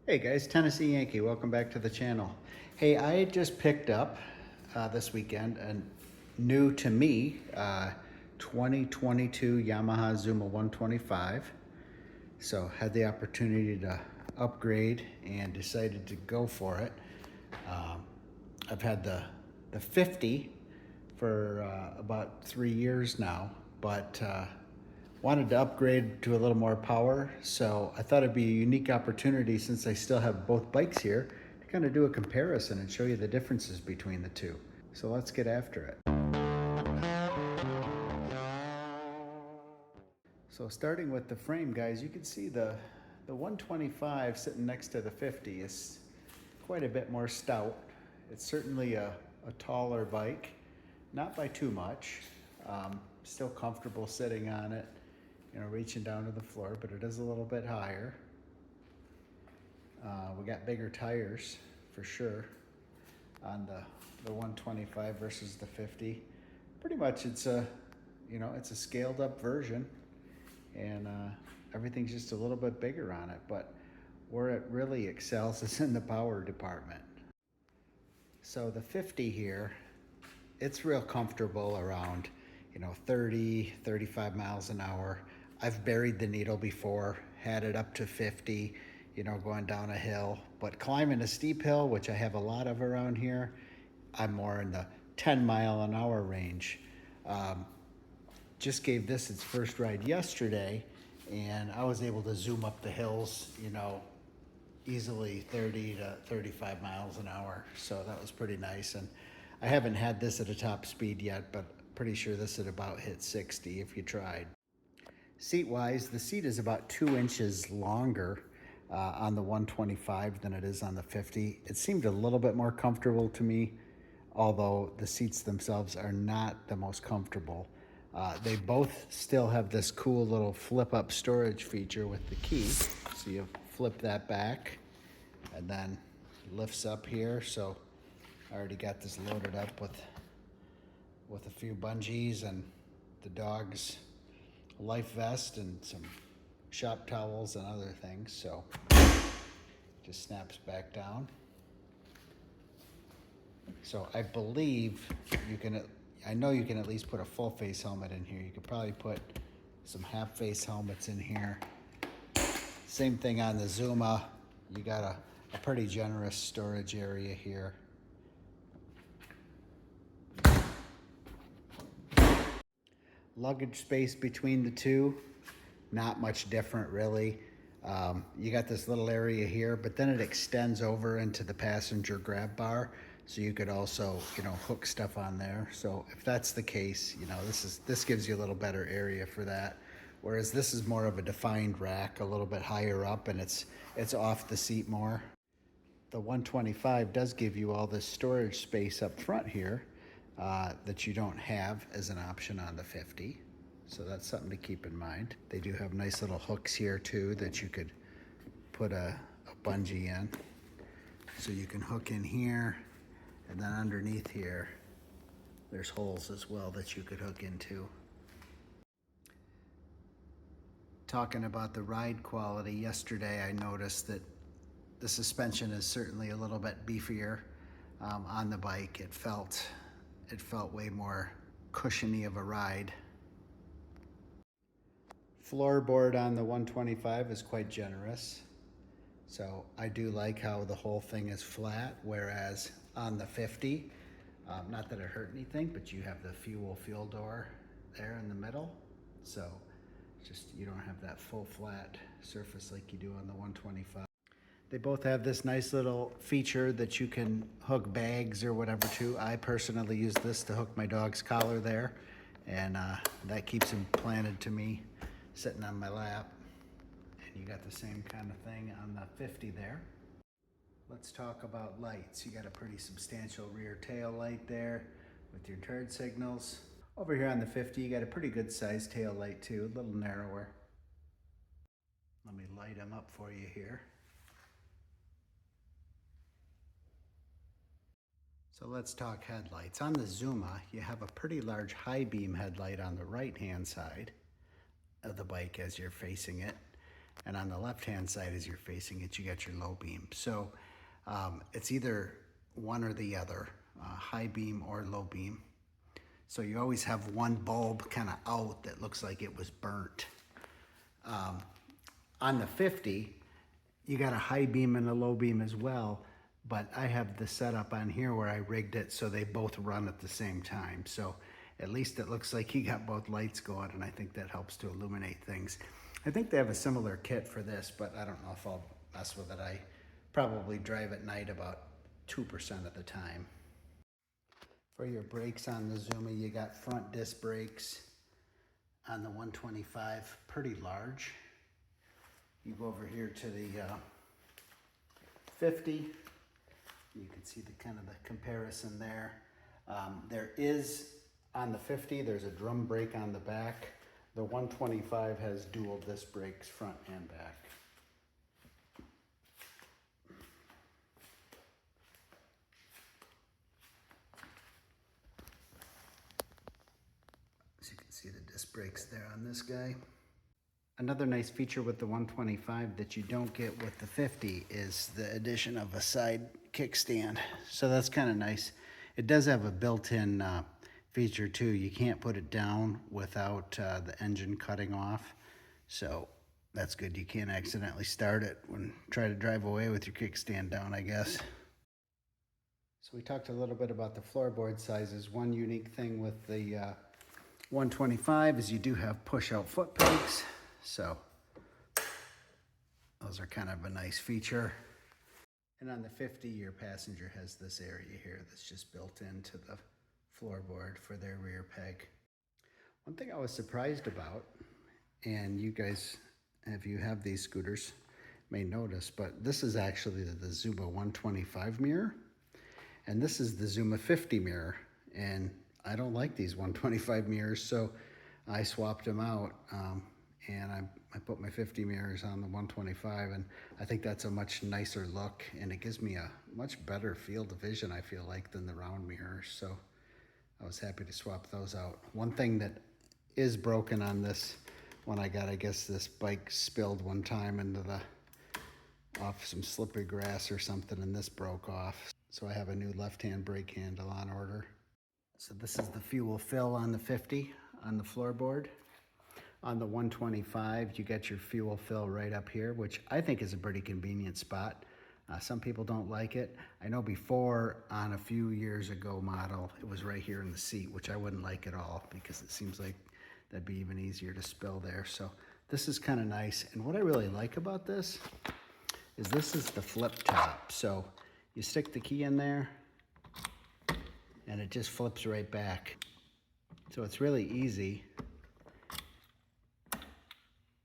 Hey guys, Tennessee Yankee, welcome back to the channel. Hey, I just picked up this weekend a new to me 2022 Yamaha Zuma 125. So had the opportunity to upgrade and decided to go for it. I've had the 50 for about 3 years now, but wanted to upgrade to a little more power, so I thought it'd be a unique opportunity, since I still have both bikes here, to kind of do a comparison and show you the differences between the two. So let's get after it. So starting with the frame, guys, you can see the 125 sitting next to the 50 is quite a bit more stout. It's certainly a taller bike, not by too much. Still comfortable sitting on it, you know, reaching down to the floor, but it is a little bit higher. We got bigger tires for sure on the 125 versus the 50. Pretty much it's a, it's a scaled up version, and everything's just a little bit bigger on it, but where it really excels is in the power department. So the 50 here, it's real comfortable around, 30, 35 miles an hour. I've buried the needle before, had it up to 50, going down a hill, but climbing a steep hill, which I have a lot of around here, I'm more in the 10-mile-an-hour range. Just gave this its first ride yesterday, and I was able to zoom up the hills, easily 30 to 35 miles an hour. So that was pretty nice. And I haven't had this at a top speed yet, but pretty sure this would about hit 60 if you tried. Seat-wise, the seat is about 2 inches longer on the 125 than it is on the 50. It seemed a little bit more comfortable to me, although the seats themselves are not the most comfortable. They both still have this cool little flip-up storage feature with the key. So you flip that back and then lifts up here. So I already got this loaded up with a few bungees and the dog's life vest and some shop towels and other things. So just snaps back down. So I believe I know you can at least put a full face helmet in here. You could probably put some half face helmets in here. Same thing on the Zuma. You got a pretty generous storage area here. Luggage space between the two, not much different really. You got this little area here, but then it extends over into the passenger grab bar, so you could also, hook stuff on there. So if that's the case, this gives you a little better area for that. Whereas this is more of a defined rack, a little bit higher up, and it's off the seat more. The 125 does give you all this storage space up front here that you don't have as an option on the 50. So that's something to keep in mind. They do have nice little hooks here too that you could put a bungee in. So you can hook in here, and then underneath here, there's holes as well that you could hook into. Talking about the ride quality, yesterday I noticed that the suspension is certainly a little bit beefier on the bike. It felt way more cushiony of a ride. Floorboard on the 125 is quite generous. So I do like how the whole thing is flat, whereas on the 50, not that it hurt anything, but you have the fuel door there in the middle. So just, you don't have that full flat surface like you do on the 125. They both have this nice little feature that you can hook bags or whatever to. I personally use this to hook my dog's collar there, and that keeps him planted to me, sitting on my lap. And you got the same kind of thing on the 50 there. Let's talk about lights. You got a pretty substantial rear tail light there with your turn signals. Over here on the 50, you got a pretty good sized tail light too, a little narrower. Let me light them up for you here. So let's talk headlights. On the Zuma, you have a pretty large high beam headlight on the right-hand side of the bike as you're facing it. And on the left-hand side, as you're facing it, you got your low beam. So it's either one or the other, high beam or low beam. So you always have one bulb kind of out that looks like it was burnt. On the 50, you got a high beam and a low beam as well, but I have the setup on here where I rigged it so they both run at the same time. So at least it looks like you got both lights going, and I think that helps to illuminate things. I think they have a similar kit for this, but I don't know if I'll mess with it. I probably drive at night about 2% of the time. For your brakes on the Zuma, you got front disc brakes on the 125, pretty large. You go over here to the 50, you can see the kind of the comparison there. There is, on the 50, there's a drum brake on the back. The 125 has dual disc brakes, front and back. As you can see, the disc brakes there on this guy. Another nice feature with the 125 that you don't get with the 50 is the addition of a side kickstand. So that's kind of nice. It does have a built-in feature too. You can't put it down without the engine cutting off. So that's good. You can't accidentally start it when try to drive away with your kickstand down, I guess. So we talked a little bit about the floorboard sizes. One unique thing with the 125 is you do have push-out foot pegs. So those are kind of a nice feature. And on the 50, your passenger has this area here that's just built into the floorboard for their rear peg. One thing I was surprised about, and you guys, if you have these scooters, may notice, but this is actually the Zuma 125 mirror, and this is the Zuma 50 mirror. And I don't like these 125 mirrors, so I swapped them out. And I put my 50 mirrors on the 125, and I think that's a much nicer look, and it gives me a much better field of vision, I feel like, than the round mirrors. So I was happy to swap those out. One thing that is broken on this one I got, I guess this bike spilled one time into off some slippery grass or something, and this broke off. So I have a new left-hand brake handle on order. So this is the fuel fill on the 50 on the floorboard. On the 125, you get your fuel fill right up here, which I think is a pretty convenient spot. Some people don't like it. I know before, on a few years ago model, it was right here in the seat, which I wouldn't like at all because it seems like that'd be even easier to spill there. So this is kind of nice. And what I really like about this is the flip top. So you stick the key in there and it just flips right back. So it's really easy.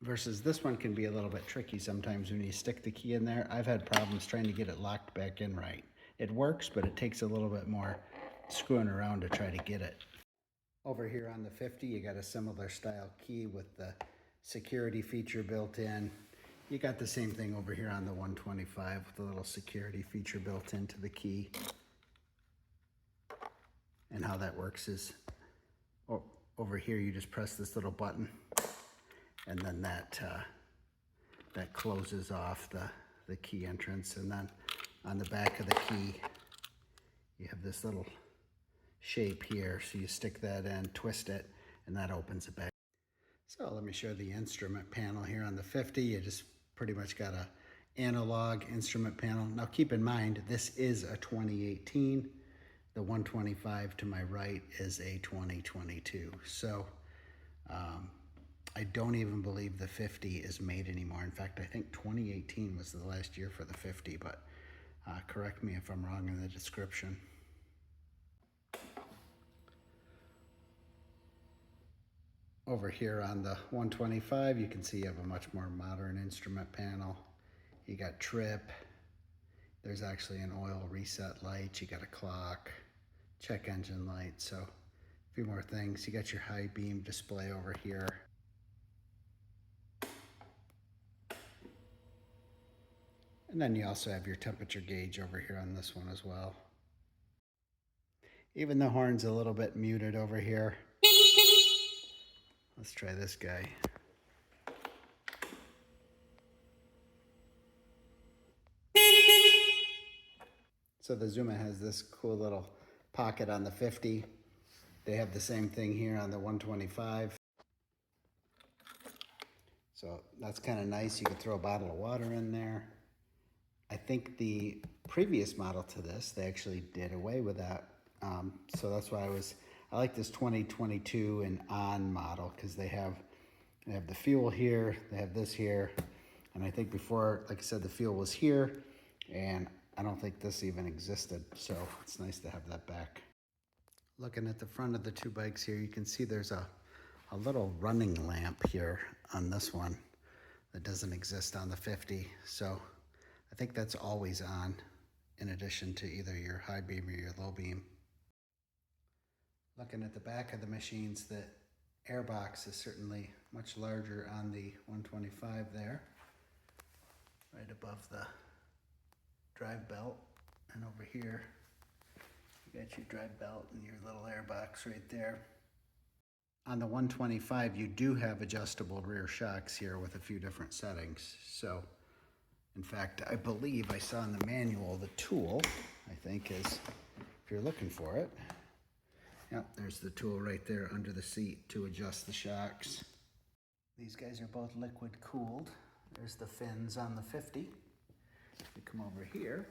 Versus this one can be a little bit tricky sometimes when you stick the key in there. I've had problems trying to get it locked back in right. It works, but it takes a little bit more screwing around to try to get it. Over here on the 50, you got a similar style key with the security feature built in. You got the same thing over here on the 125 with a little security feature built into the key. And how that works is, over here you just press this little button, and then that closes off the key entrance. And then on the back of the key, you have this little shape here. So you stick that in, twist it, and that opens it back. So let me show the instrument panel here on the 50. You just pretty much got a analog instrument panel. Now keep in mind, this is a 2018. The 125 to my right is a 2022. So I don't even believe the 50 is made anymore. In fact, I think 2018 was the last year for the 50, but correct me if I'm wrong in the description. Over here on the 125, you can see you have a much more modern instrument panel. You got trip. There's actually an oil reset light. You got a clock, check engine light. So a few more things. You got your high beam display over here. And then you also have your temperature gauge over here on this one as well. Even the horn's a little bit muted over here. Let's try this guy. So the Zuma has this cool little pocket on the 50. They have the same thing here on the 125. So that's kind of nice. You could throw a bottle of water in there. I think the previous model to this, they actually did away with that. So that's why I like this 2022 and on model, because they have the fuel here, they have this here, and I think before, like I said, the fuel was here, and I don't think this even existed, so it's nice to have that back. Looking at the front of the two bikes here, you can see there's a little running lamp here on this one that doesn't exist on the 50, so I think that's always on, in addition to either your high beam or your low beam. Looking at the back of the machines, the airbox is certainly much larger on the 125 there, right above the drive belt. And over here, you got your drive belt and your little airbox right there. On the 125, you do have adjustable rear shocks here with a few different settings. So, in fact, I believe I saw in the manual, the tool, I think, is, if you're looking for it, yep, there's the tool right there under the seat to adjust the shocks. These guys are both liquid cooled. There's the fins on the 50. We come over here,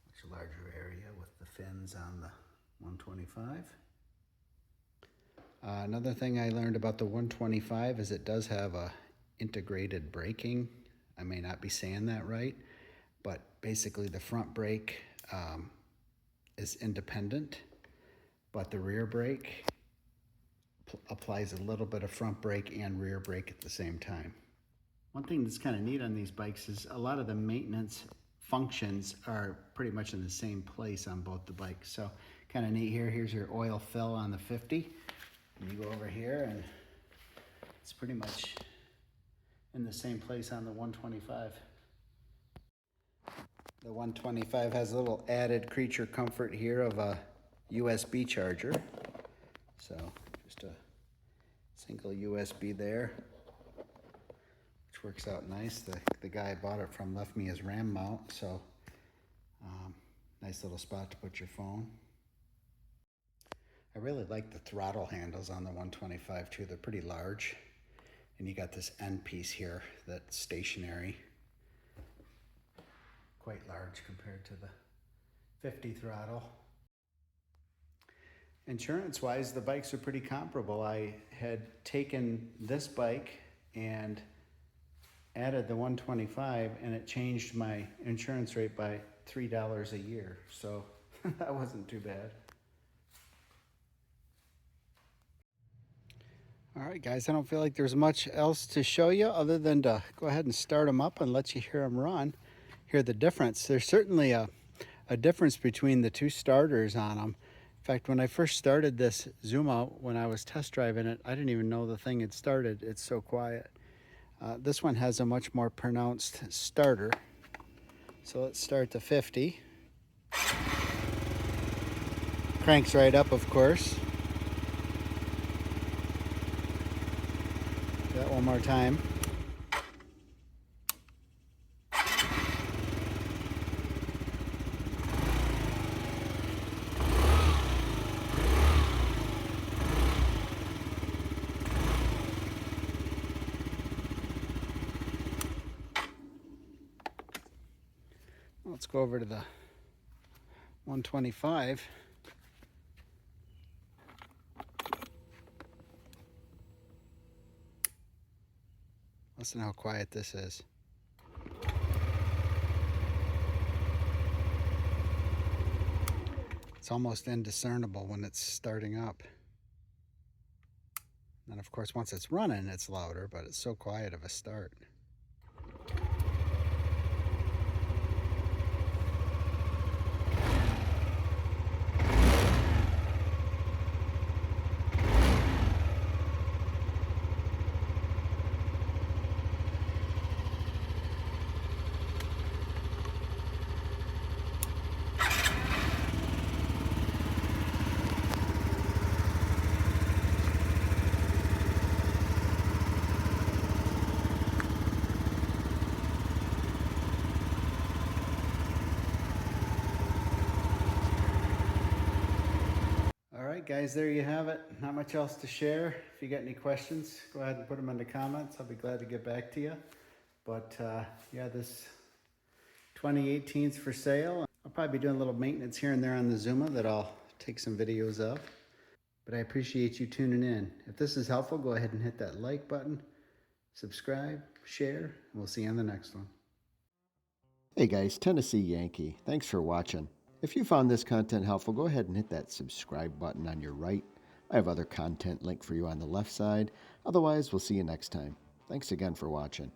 much larger area with the fins on the 125. Another thing I learned about the 125 is it does have a integrated braking. I may not be saying that right, but basically the front brake is independent, but the rear brake applies a little bit of front brake and rear brake at the same time. One thing that's kind of neat on these bikes is a lot of the maintenance functions are pretty much in the same place on both the bikes. So kind of neat here. Here's your oil fill on the 50. And you go over here and it's pretty much in the same place on the 125. The 125 has a little added creature comfort here of a USB charger. So just a single USB there, which works out nice. The guy I bought it from left me his RAM mount, so nice little spot to put your phone. I really like the throttle handles on the 125 too. They're pretty large. And you got this end piece here that's stationary. Quite large compared to the 50 throttle. Insurance-wise, the bikes are pretty comparable. I had taken this bike and added the 125, and it changed my insurance rate by $3 a year. So that wasn't too bad. All right, guys, I don't feel like there's much else to show you other than to go ahead and start them up and let you hear them run. Hear the difference. There's certainly a difference between the two starters on them. In fact, when I first started this Zuma, when I was test driving it, I didn't even know the thing had started. It's so quiet. This one has a much more pronounced starter. So let's start the 50. Cranks right up, of course. That one more time. Let's go over to the 125. Listen how quiet this is. It's almost indiscernible when it's starting up. And of course, once it's running, it's louder, but it's so quiet of a start. right, guys, there you have it. Not much else to share. If you got any questions, go ahead and put them in the comments. I'll be glad to get back to you. But yeah, this 2018 is for sale. I'll probably be doing a little maintenance here and there on the Zuma that I'll take some videos of. But I appreciate you tuning in. If this is helpful, go ahead and hit that like button, subscribe, share, and we'll see you on the next one. Hey guys, Tennessee Yankee. Thanks for watching. If you found this content helpful, go ahead and hit that subscribe button on your right. I have other content linked for you on the left side. Otherwise, we'll see you next time. Thanks again for watching.